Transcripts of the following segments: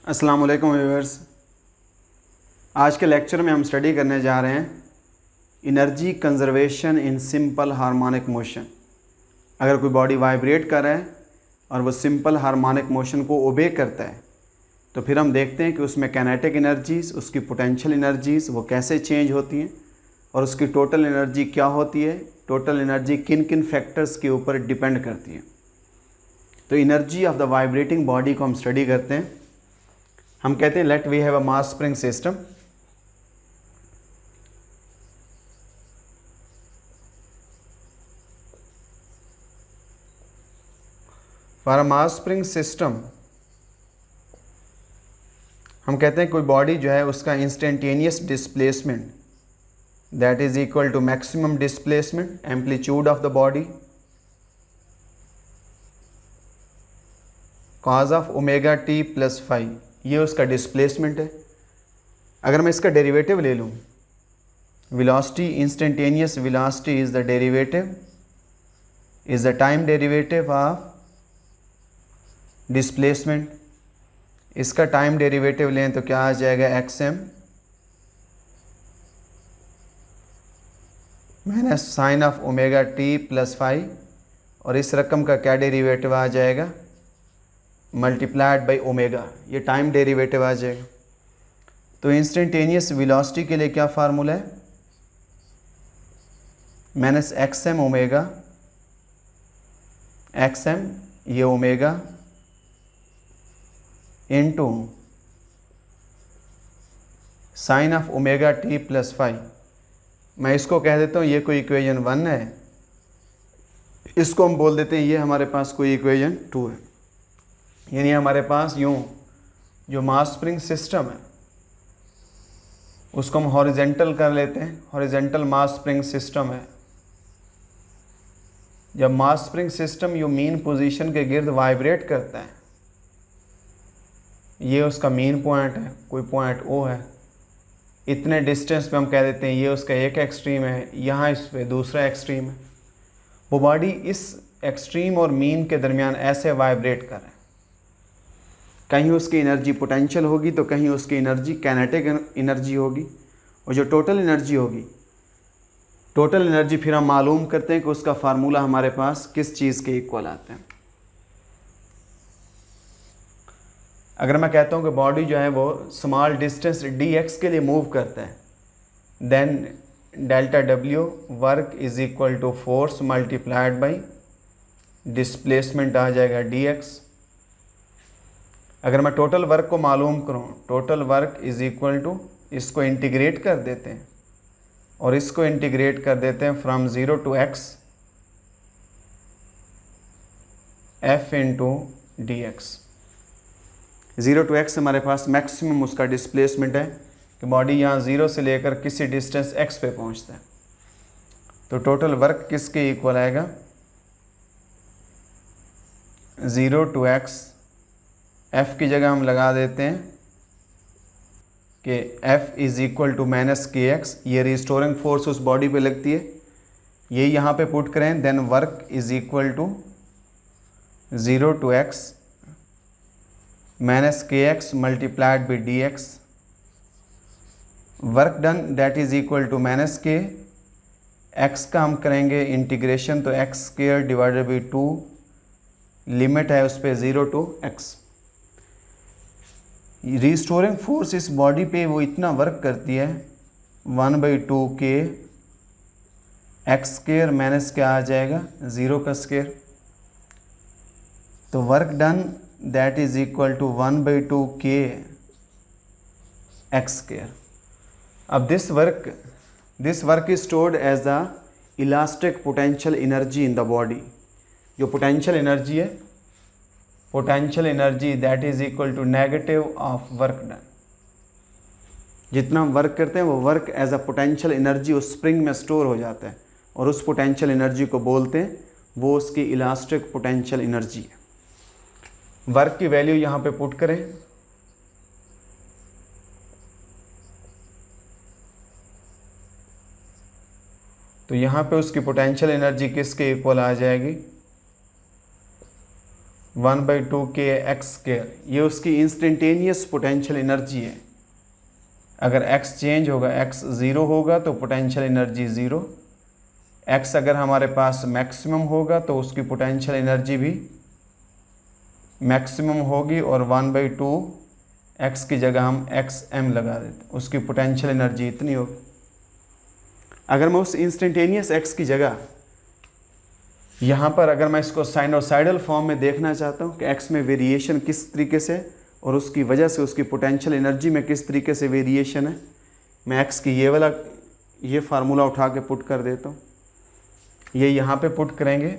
अस्सलाम वालेकुम व्यूअर्स। आज के लेक्चर में हम स्टडी करने जा रहे हैं energy conservation in simple harmonic motion. अगर कोई बॉडी वाइब्रेट कर रहा है और वो सिंपल हार्मोनिक मोशन को ओबे करता है तो फिर हम देखते हैं कि उसमें काइनेटिक एनर्जीज़, उसकी पोटेंशियल एनर्जीज़ वो कैसे चेंज होती हैं और उसकी टोटल एनर्जी क्या होती है, टोटल एनर्जी किन किन फैक्टर्स के ऊपर डिपेंड करती है। तो energy of the vibrating body को हम स्टडी करते हैं। हम कहते हैं let we have a mass spring system. For a mass spring system हम कहते हैं कोई बॉडी जो है उसका instantaneous displacement that is equal to maximum displacement amplitude of the body cos of omega t plus 5, ये उसका डिस्प्लेसमेंट है। अगर मैं इसका डेरिवेटिव ले लूँ, velocity, instantaneous velocity is the derivative, is the time derivative of displacement. इसका time derivative लें तो क्या आ जाएगा, x m minus sine of omega t plus 5, और इस रकम का क्या डेरिवेटिव आ जाएगा, मल्टीप्लाइड बाई ओमेगा, ये टाइम डेरिवेटिव आ जाएगा। तो इंस्टेंटेनियस वेलोसिटी के लिए क्या फार्मूला है, माइनस एक्सएम ओमेगा, एक्सएम ये omega into sine of omega t plus 5। मैं इसको कह देता हूँ ये कोई इक्वेशन 1 है, इसको हम बोल देते हैं ये हमारे पास कोई इक्वेशन 2 है। यानी हमारे पास यूँ जो मास स्प्रिंग सिस्टम है उसको हम हॉरिजेंटल कर लेते हैं, हॉरिजेंटल मास स्प्रिंग सिस्टम है। जब मास स्प्रिंग सिस्टम यो मीन पोजीशन के गिर्द वाइब्रेट करता है, ये उसका मीन पॉइंट है, कोई पॉइंट ओ है, इतने डिस्टेंस पे हम कह देते हैं ये उसका एक एक्सट्रीम है, यहाँ इस पे दूसरा एक्सट्रीम है। वो बॉडी इस एक्सट्रीम और मीन के दरमियान ऐसे वाइब्रेट कर रहे हैं, कहीं उसकी एनर्जी पोटेंशियल होगी तो कहीं उसकी एनर्जी काइनेटिक एनर्जी होगी। और जो टोटल एनर्जी होगी, टोटल एनर्जी फिर हम मालूम करते हैं कि उसका फार्मूला हमारे पास किस चीज़ के इक्वल आते हैं। अगर मैं कहता हूँ कि बॉडी जो है वो स्मॉल डिस्टेंस dx के लिए मूव करता है, then delta W work is equal to force multiplied by displacement आ जाएगा dx। अगर मैं टोटल वर्क को मालूम करूँ, total work is equal to, इसको इंटीग्रेट कर देते हैं और इसको इंटीग्रेट कर देते हैं from 0 to x f into D X. 0 to x हमारे पास मैक्सिमम उसका डिस्प्लेसमेंट है कि बॉडी यहाँ 0 से लेकर किसी डिस्टेंस x पे पहुँचता है। तो टोटल वर्क किसके इक्वल आएगा, 0 टू x, f की जगह हम लगा देते हैं कि f is equal to minus k x, ये रिस्टोरिंग फोर्स उस बॉडी पे लगती है, ये यहाँ पे पुट करें, then work is equal to 0 to x minus k x multiplied by d x. Work done that is equal to minus k x का हम करेंगे इंटीग्रेशन, तो x square divided by 2, limit है उस पर 0 टू x। रिस्टोरिंग फोर्स इस body पे वो इतना वर्क करती है 1/2 के एक्स स्क्वायर माइनस क्या आ जाएगा, 0 का स्क्वायर। तो work done that is equal to 1/2 के एक्स स्क्वायर। अब this work is stored as the elastic potential energy in the body. जो पोटेंशियल एनर्जी है, potential energy that is equal to negative of work done. जितना हम work करते हैं वो work as a potential energy उस spring में store हो जाता है और उस पोटेंशियल एनर्जी को बोलते हैं, वो उसकी इलास्टिक पोटेंशियल एनर्जी है। वर्क की वैल्यू यहाँ पे पुट करें, तो यहाँ पे उसकी पोटेंशियल एनर्जी किसके इक्वल आ जाएगी, 1/2 kx², ये उसकी इंस्टेंटेनियस पोटेंशियल एनर्जी है। अगर x चेंज होगा, x 0 होगा तो पोटेंशियल एनर्जी 0, x अगर हमारे पास मैक्सिमम होगा तो उसकी पोटेंशियल एनर्जी भी मैक्सिमम होगी, और 1/2 x की जगह हम xm लगा देते, उसकी पोटेंशियल एनर्जी इतनी होगी। अगर मैं उस इंस्टेंटेनियस x की जगह यहाँ पर अगर मैं इसको साइनोसाइडल फॉर्म में देखना चाहता हूँ कि x में वेरिएशन किस तरीके से और उसकी वजह से उसकी पोटेंशियल एनर्जी में किस तरीके से वेरिएशन है, मैं x की ये फार्मूला उठा के पुट कर देता हूँ। ये यहाँ पे पुट करेंगे,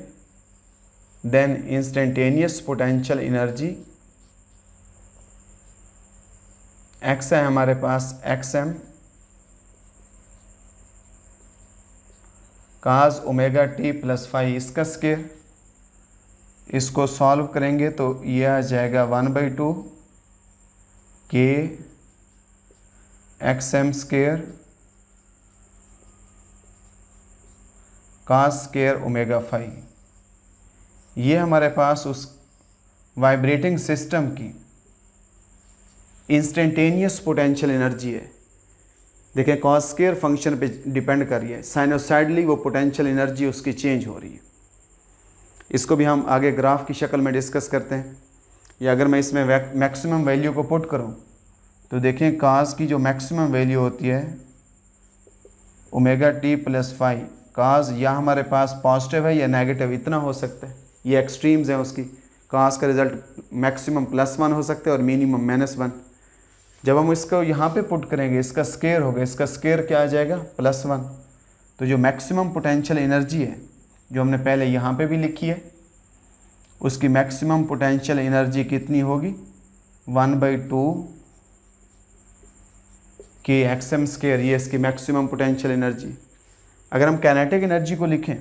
then instantaneous potential energy x है हमारे पास xm cos omega t plus phi, इसका स्केयर, इसको सॉल्व करेंगे तो ये आ जाएगा 1/2 k xm square cos square omega phi. ये हमारे पास उस वाइब्रेटिंग सिस्टम की इंस्टेंटेनियस पोटेंशियल एनर्जी है। देखें कॉस स्केयर फंक्शन पे डिपेंड कर रही है, साइनोसाइडली वो पोटेंशियल एनर्जी उसकी चेंज हो रही है। इसको भी हम आगे ग्राफ की शक्ल में डिस्कस करते हैं। या अगर मैं इसमें मैक्सिमम वैल्यू को पुट करूं तो देखें काज की जो मैक्सिमम वैल्यू होती है ओमेगा टी प्लस फाई, काज या हमारे पास पॉजिटिव है या नेगेटिव, इतना हो सकता है। ये एक्सट्रीम्स हैं उसकी। काज का रिजल्ट मैक्सिमम +1 हो सकता है और मिनिमम -1। जब हम इसको यहाँ पे पुट करेंगे, इसका स्केयर होगा, इसका स्केयर क्या आ जाएगा +1। तो जो मैक्सिमम पोटेंशियल एनर्जी है जो हमने पहले यहाँ पे भी लिखी है, उसकी मैक्सिमम पोटेंशियल एनर्जी कितनी होगी 1/2 के xm स्केयर, ये इसकी मैक्सिमम पोटेंशियल एनर्जी। अगर हम काइनेटिक एनर्जी को लिखें,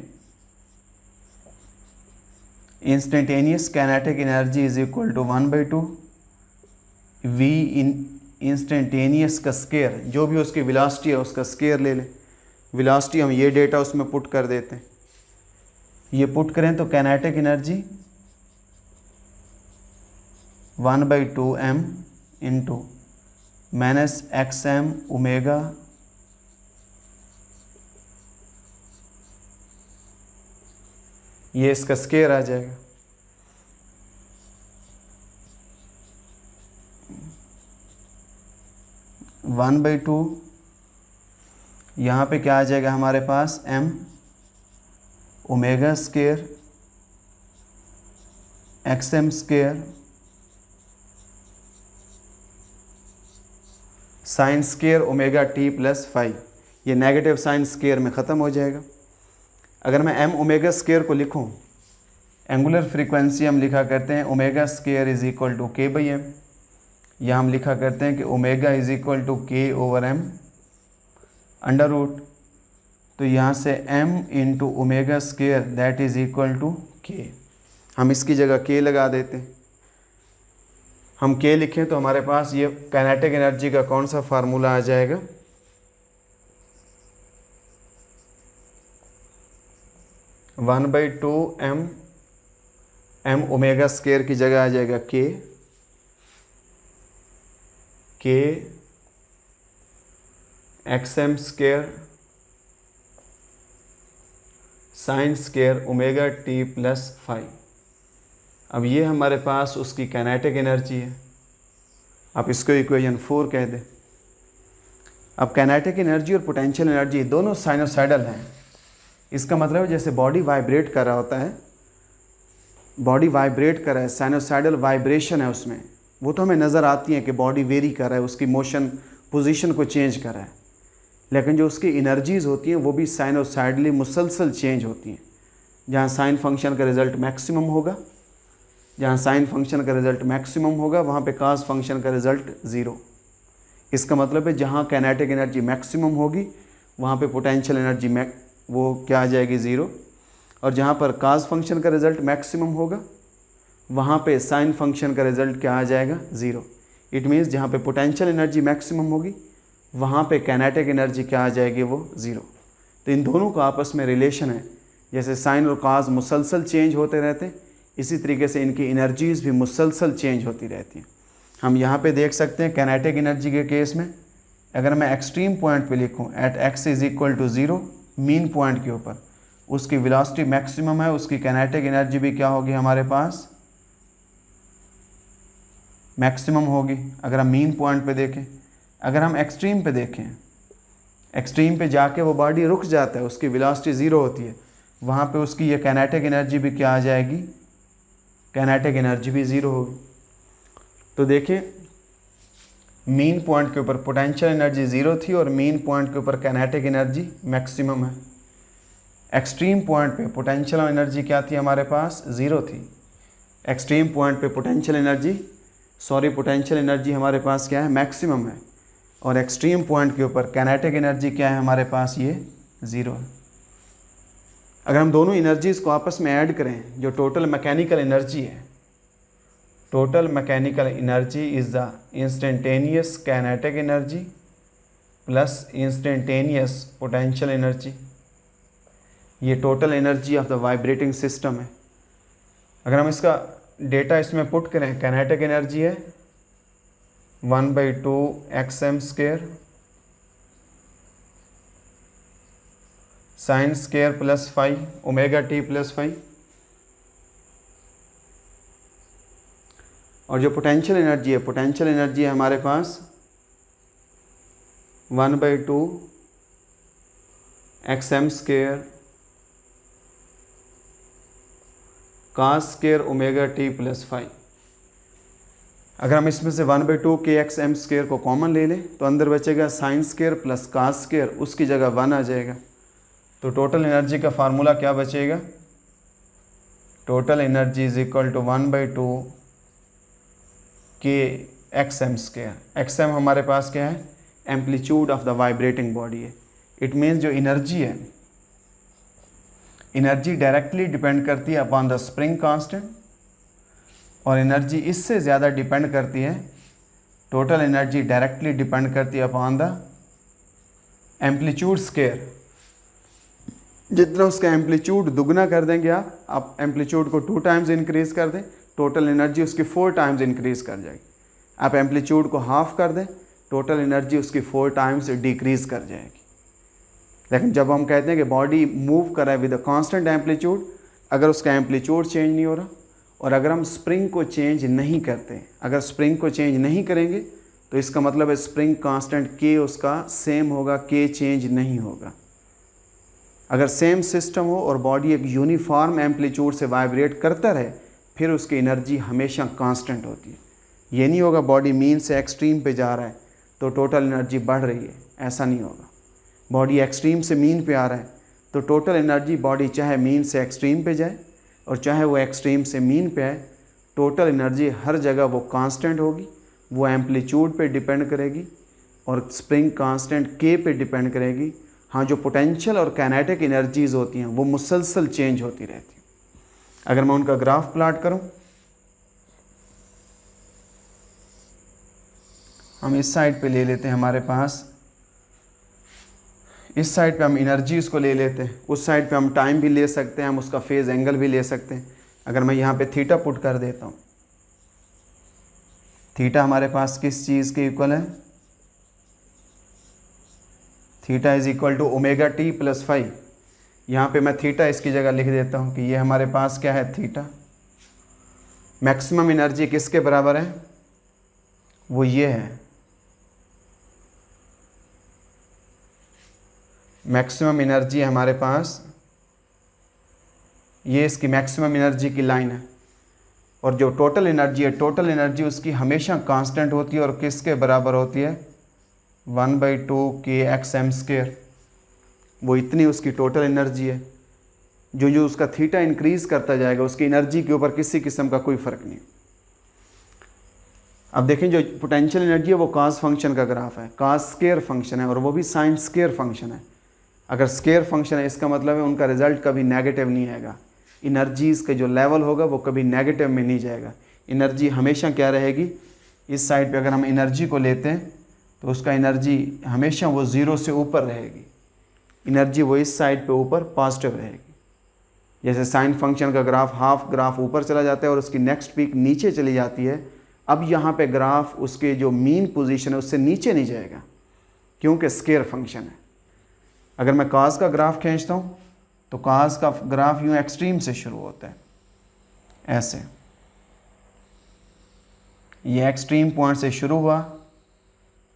instantaneous kinetic energy is equal to 1/2 v इन इंस्टेंटेनियस का स्केयर, जो भी उसकी वेलोसिटी है उसका स्केयर ले लें। वेलोसिटी हम ये डेटा उसमें पुट कर देते हैं। ये पुट करें तो kinetic energy 1/2 m into -xm omega ये इसका स्केयर आ जाएगा। वन बाई टू यहाँ पे क्या आ जाएगा हमारे पास m omega square xm square sine square omega t plus five. ये नेगेटिव साइन स्केयर में ख़त्म हो जाएगा। अगर मैं m ओमेगा स्केयर को लिखूं, एंगुलर फ्रीक्वेंसी हम लिखा करते हैं omega square is equal to k by m, या हम लिखा करते हैं कि omega is equal to k over m under root. तो यहाँ से m into omega square that is equal to k, हम इसकी जगह k लगा देते हैं। हम k लिखें तो हमारे पास ये काइनेटिक एनर्जी का कौन सा फार्मूला आ जाएगा, one by two m omega square की जगह आ जाएगा k xm square sine square omega t plus five. अब ये हमारे पास उसकी काइनेटिक एनर्जी है। आप इसको इक्वेशन 4 कह दें। अब काइनेटिक एनर्जी और पोटेंशियल एनर्जी दोनों साइनोसाइडल हैं। इसका मतलब है जैसे बॉडी वाइब्रेट कर रहा होता है, बॉडी वाइब्रेट कर रहा है, साइनोसाइडल वाइब्रेशन है उसमें, वो तो हमें नज़र आती है कि बॉडी वेरी कर रहा है, उसकी मोशन पोजीशन को चेंज कर रहा है। लेकिन जो उसकी एनर्जीज़ होती हैं वो भी साइनोसाइडली मुसलसल चेंज होती हैं। जहाँ साइन फंक्शन का रिज़ल्ट मैक्सिमम होगा, जहाँ साइन फंक्शन का रिज़ल्ट मैक्सिमम होगा वहाँ पे कास फंक्शन का रिज़ल्ट 0। इसका मतलब है जहाँ काइनेटिक एनर्जी मैक्सिमम होगी वहाँ पे पोटेंशियल एनर्जी वो क्या आ जाएगी 0, और जहाँ पर कास फंक्शन का रिज़ल्ट मैक्सिमम होगा वहाँ पे साइन फंक्शन का रिज़ल्ट क्या आ जाएगा 0। इट मीन्स जहाँ पे पोटेंशियल एनर्जी मैक्सिमम होगी वहाँ पे काइनेटिक एनर्जी क्या आ जाएगी वो 0। तो इन दोनों का आपस में रिलेशन है। जैसे साइन और काज मुसलसल चेंज होते रहते हैं, इसी तरीके से इनकी एनर्जीज़ भी मुसलसल चेंज होती रहती हैं। हम यहाँ पे देख सकते हैं काइनेटिक एनर्जी के केस में, अगर मैं एक्सट्रीम पॉइंट पे लिखूँ at x is equal to 0, mean point के ऊपर उसकी वेलोसिटी मैक्सिमम है, उसकी काइनेटिक एनर्जी भी क्या होगी हमारे पास, मैक्सिमम होगी। अगर हम मीन पॉइंट पे देखें, अगर हम एक्सट्रीम पे देखें, एक्सट्रीम पे जाके वो बॉडी रुक जाता है, उसकी वेलोसिटी 0 होती है, वहाँ पे उसकी ये काइनेटिक एनर्जी भी क्या आ जाएगी, काइनेटिक एनर्जी भी 0 होगी। तो देखिए मीन पॉइंट के ऊपर पोटेंशियल एनर्जी 0 थी और मीन पॉइंट के ऊपर काइनेटिक एनर्जी मैक्सिमम है। एक्सट्रीम पॉइंट पे पोटेंशियल एनर्जी क्या थी हमारे पास, 0 थी। एक्सट्रीम पॉइंट पे पोटेंशियल एनर्जी हमारे पास क्या है, मैक्सिमम है। और एक्सट्रीम पॉइंट के ऊपर काइनेटिक एनर्जी क्या है हमारे पास, ये 0 है। अगर हम दोनों एनर्जीज़ को आपस में ऐड करें, जो टोटल मैकेनिकल एनर्जी है, total mechanical energy is the instantaneous kinetic energy plus instantaneous potential energy, ये total energy of the vibrating system है। अगर हम इसका डेटा इसमें पुट करें, काइनेटिक एनर्जी है 1/2 xm² sin² plus phi omega t plus phi, और जो पोटेंशियल एनर्जी है हमारे पास 1/2 xm² cos² omega t plus phi. अगर हम इसमें से 1/2 kxm² को कॉमन ले लें तो अंदर बचेगा sin² प्लस cos², उसकी जगह 1 आ जाएगा। तो टोटल एनर्जी का फार्मूला क्या बचेगा, total energy is equal to 1/2 kxm²। xm हमारे पास क्या है, amplitude of the vibrating body है। इट मीन्स जो एनर्जी है, एनर्जी डायरेक्टली डिपेंड करती है अपॉन द स्प्रिंग कांस्टेंट, और एनर्जी इससे ज़्यादा डिपेंड करती है, टोटल एनर्जी डायरेक्टली डिपेंड करती है अपॉन द एम्पलीट्यूड स्क्वायर। जितना उसका एम्पलीट्यूड दुगना कर देंगे आप एम्पलीट्यूड को 2 टाइम्स इंक्रीज कर दें, टोटल एनर्जी उसकी 4 टाइम्स इंक्रीज कर जाएगी। आप एम्पलीट्यूड को हाफ कर दें, टोटल एनर्जी उसकी 4 टाइम्स डिक्रीज कर जाएगी। लेकिन जब हम कहते हैं कि बॉडी मूव कर रहा है विद अ कांस्टेंट एम्पलीट्यूड, अगर उसका एम्पलीट्यूड चेंज नहीं हो रहा और अगर हम स्प्रिंग को चेंज नहीं करते, अगर स्प्रिंग को चेंज नहीं करेंगे तो इसका मतलब है स्प्रिंग कांस्टेंट के उसका सेम होगा, के चेंज नहीं होगा। अगर सेम सिस्टम हो और बॉडी एक यूनिफॉर्म एम्पलीट्यूड से वाइब्रेट करता रहे, फिर उसकी एनर्जी हमेशा कांस्टेंट होती है। ये नहीं होगा बॉडी मीन से एक्सट्रीम पे जा रहा है तो टोटल एनर्जी बढ़ रही है, ऐसा नहीं होगा। बॉडी एक्सट्रीम से मीन पे आ रहा है तो टोटल एनर्जी बॉडी चाहे मीन से एक्सट्रीम पे जाए और चाहे वो एक्सट्रीम से मीन पे आए, टोटल एनर्जी हर जगह वो कांस्टेंट होगी। वो एम्पलीट्यूड पे डिपेंड करेगी और स्प्रिंग कांस्टेंट के पे डिपेंड करेगी। हाँ, जो पोटेंशियल और काइनेटिक एनर्जीज़ होती हैं वो मुसलसल चेंज होती रहती हैं। अगर मैं उनका ग्राफ प्लॉट करूं, हम इस साइड पे ले लेते हैं, हमारे पास इस साइड पे हम एनर्जीज़ को ले लेते हैं, उस साइड पे हम टाइम भी ले सकते हैं, हम उसका फेज़ एंगल भी ले सकते हैं। अगर मैं यहाँ पे थीटा पुट कर देता हूँ, थीटा हमारे पास किस चीज़ के इक्वल है, theta is equal to omega t plus phi. यहाँ पे मैं थीटा इसकी जगह लिख देता हूँ कि ये हमारे पास क्या है, थीटा। मैक्सिमम एनर्जी किसके बराबर है, वो ये है, मैक्सिमम एनर्जी हमारे पास, ये इसकी मैक्सिमम एनर्जी की लाइन है। और जो टोटल एनर्जी है, टोटल एनर्जी उसकी हमेशा कांस्टेंट होती है और किसके बराबर होती है, 1/2 kxm²। वो इतनी उसकी टोटल एनर्जी है। जो उसका थीटा इंक्रीज़ करता जाएगा उसकी एनर्जी के ऊपर किसी किस्म का कोई फ़र्क नहीं। अब देखें, जो पोटेंशियल एनर्जी है वो cos फंक्शन का ग्राफ है, cos² फंक्शन है और वो भी sin² फंक्शन है। अगर स्केयर फंक्शन है इसका मतलब है उनका रिजल्ट कभी नेगेटिव नहीं आएगा। एनर्जीज़ का जो लेवल होगा वो कभी नेगेटिव में नहीं जाएगा। एनर्जी हमेशा क्या रहेगी, इस साइड पे अगर हम एनर्जी को लेते हैं तो उसका एनर्जी हमेशा वो 0 से ऊपर रहेगी। एनर्जी वो इस साइड पे ऊपर पॉजिटिव रहेगी। जैसे साइन फंक्शन का ग्राफ हाफ ग्राफ ऊपर चला जाता है और उसकी नेक्स्ट पीक नीचे चली जाती है, अब यहाँ पे ग्राफ उसके जो मीन पोजीशन है उससे नीचे नहीं जाएगा क्योंकि स्केयर फंक्शन है। अगर मैं कॉस का ग्राफ खींचता हूँ तो कॉस का ग्राफ यूँ एक्सट्रीम से शुरू होता है, ऐसे ये एक्सट्रीम पॉइंट से शुरू हुआ।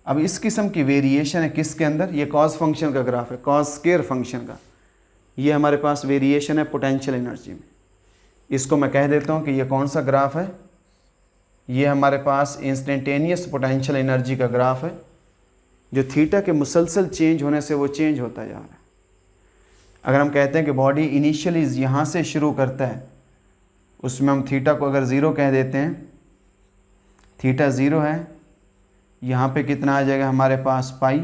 अब इस किस्म की वेरिएशन है किसके अंदर, ये कॉस फंक्शन का ग्राफ है, कॉस स्केयर फंक्शन का। ये हमारे पास वेरिएशन है पोटेंशियल एनर्जी में। इसको मैं कह देता हूँ कि ये कौन सा ग्राफ है, ये हमारे पास इंस्टेंटेनियस पोटेंशियल एनर्जी का ग्राफ है, जो थीटा के मुसलसल चेंज होने से वो चेंज होता जा रहा है। अगर हम कहते हैं कि बॉडी इनिशियली यहाँ से शुरू करता है, उसमें हम थीटा को अगर ज़ीरो कह देते हैं, थीटा ज़ीरो है, यहाँ पे कितना आ जाएगा हमारे पास पाई,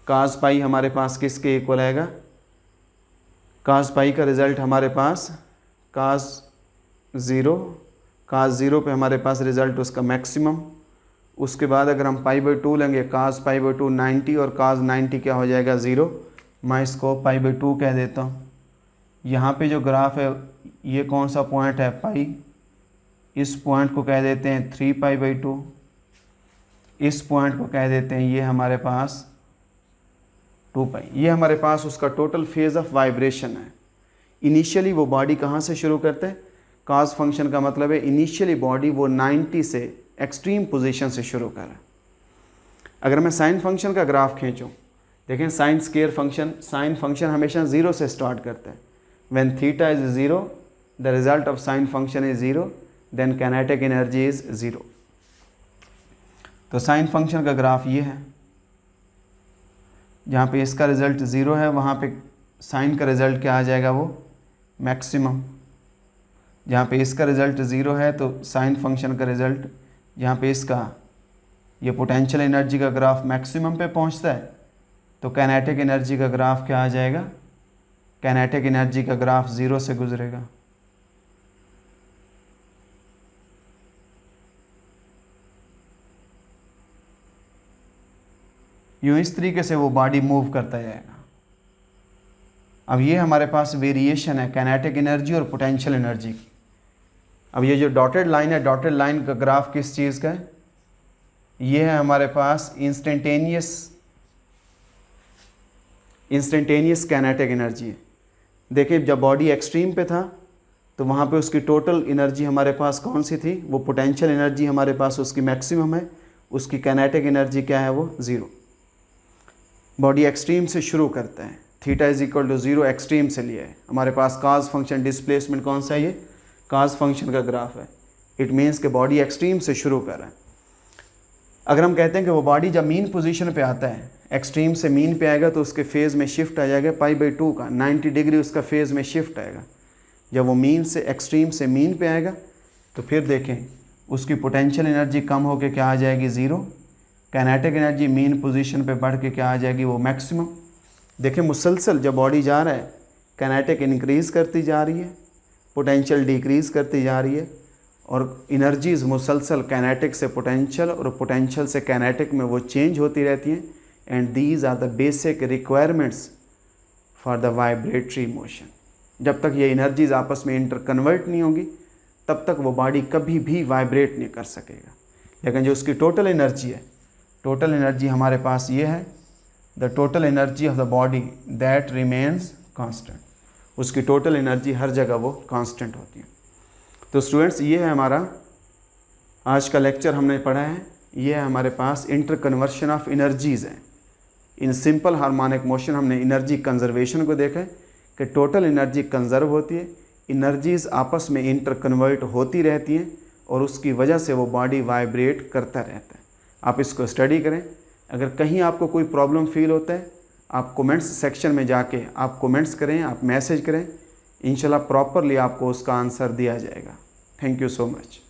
कास पाई हमारे पास किसके इक्वल आएगा, कास पाई का रिज़ल्ट हमारे पास कास ज़ीरो पे हमारे पास रिज़ल्ट उसका मैक्सिमम। उसके बाद अगर हम पाई/2 लेंगे, कास पाई/2 90 और कास 90 क्या हो जाएगा 0। मैं इसको पाई/2 कह देता हूँ। यहाँ पे जो ग्राफ है ये कौन सा पॉइंट है, पाई, इस पॉइंट को कह देते हैं 3π/2, इस पॉइंट को कह देते हैं ये हमारे पास 2π। ये हमारे पास उसका टोटल फेज़ ऑफ वाइब्रेशन है। इनिशियली वो बॉडी कहाँ से शुरू करते हैं, कॉस फंक्शन का मतलब है इनिशियली बॉडी वो 90 से एक्सट्रीम पोजीशन से शुरू कर रहा है। अगर मैं साइन फंक्शन का ग्राफ खींचूँ, देखें sine square function, sine function हमेशा 0 से स्टार्ट करता है। When theta is 0 the result of sine function is 0, then kinetic energy is 0। तो साइन फंक्शन का ग्राफ ये है, जहाँ पे इसका रिज़ल्ट 0 है वहाँ पे साइन का रिज़ल्ट क्या आ जाएगा, वो मैक्सिमम। जहाँ पे इसका रिज़ल्ट 0 है तो साइन फंक्शन का रिज़ल्ट, जहाँ पे इसका ये पोटेंशियल एनर्जी का ग्राफ मैक्सिमम पे पहुँचता है तो काइनेटिक एनर्जी का ग्राफ क्या आ जाएगा, काइनेटिक एनर्जी का ग्राफ 0 से गुजरेगा। यूँ इस तरीके से वो बॉडी मूव करता जाएगा। अब ये हमारे पास वेरिएशन है काइनेटिक एनर्जी और पोटेंशियल एनर्जी की। अब ये जो डॉटेड लाइन है, डॉटेड लाइन का ग्राफ किस चीज़ का है, ये है हमारे पास इंस्टेंटेनियस काइनेटिक एनर्जी है। देखिए जब बॉडी एक्सट्रीम पे था तो वहाँ पे उसकी टोटल एनर्जी हमारे पास कौन सी थी, वो पोटेंशियल एनर्जी हमारे पास उसकी मैक्सिमम है, उसकी काइनेटिक एनर्जी क्या है, वो 0। बॉडी एक्सट्रीम से शुरू करता है, theta is equal to 0 extreme से लिया है। हमारे पास कॉस फंक्शन डिस्प्लेसमेंट कौन सा है, ये कॉस फंक्शन का ग्राफ है। इट मीन्स कि बॉडी एक्सट्रीम से शुरू कर रहा है। अगर हम कहते हैं कि वो बॉडी जब मीन पोजीशन पे आता है, एक्सट्रीम से मीन पे आएगा तो उसके फेज़ में शिफ्ट आ जाएगा पाई/2 का 90 डिग्री उसका फेज़ में शिफ्ट आएगा। जब वो मीन से एक्सट्रीम से मीन पे आएगा तो फिर देखें उसकी पोटेंशियल एनर्जी कम होकर क्या आ जाएगी 0, काइनेटिक एनर्जी मीन पोजीशन पे बढ़ के क्या आ जाएगी, वो मैक्सिमम। देखें मुसलसल जब बॉडी जा रहा है काइनेटिक इंक्रीज़ करती जा रही है, पोटेंशियल डिक्रीज़ करती जा रही है, और एनर्जीज़ मुसलसल काइनेटिक से पोटेंशियल और पोटेंशियल से काइनेटिक में वो चेंज होती रहती हैं। And these are the basic requirements for the vibratory motion. जब तक ये एनर्जीज़ आपस में इंटरकन्वर्ट नहीं होंगी तब तक वो बॉडी कभी भी वाइब्रेट नहीं कर सकेगा। लेकिन जो उसकी टोटल एनर्जी है, टोटल एनर्जी हमारे पास ये है, the total energy of the body that remains constant. उसकी टोटल एनर्जी हर जगह वो कांस्टेंट होती है। तो स्टूडेंट्स ये है हमारा आज का लेक्चर हमने पढ़ा है। ये है हमारे पास इंटरकन्वर्शन ऑफ एनर्जीज़ है। इन सिंपल हार्मोनिक मोशन हमने एनर्जी कंजर्वेशन को देखा है कि टोटल एनर्जी कंजर्व होती है, एनर्जीज़ आपस में इंटरकन्वर्ट होती रहती हैं और उसकी वजह से वो बॉडी वाइब्रेट करता रहता है। आप इसको स्टडी करें। अगर कहीं आपको कोई प्रॉब्लम फील होता है आप कमेंट्स सेक्शन में जाके आप कमेंट्स करें, आप मैसेज करें, इंशाल्लाह प्रॉपरली आपको उसका आंसर दिया जाएगा। Thank you so much.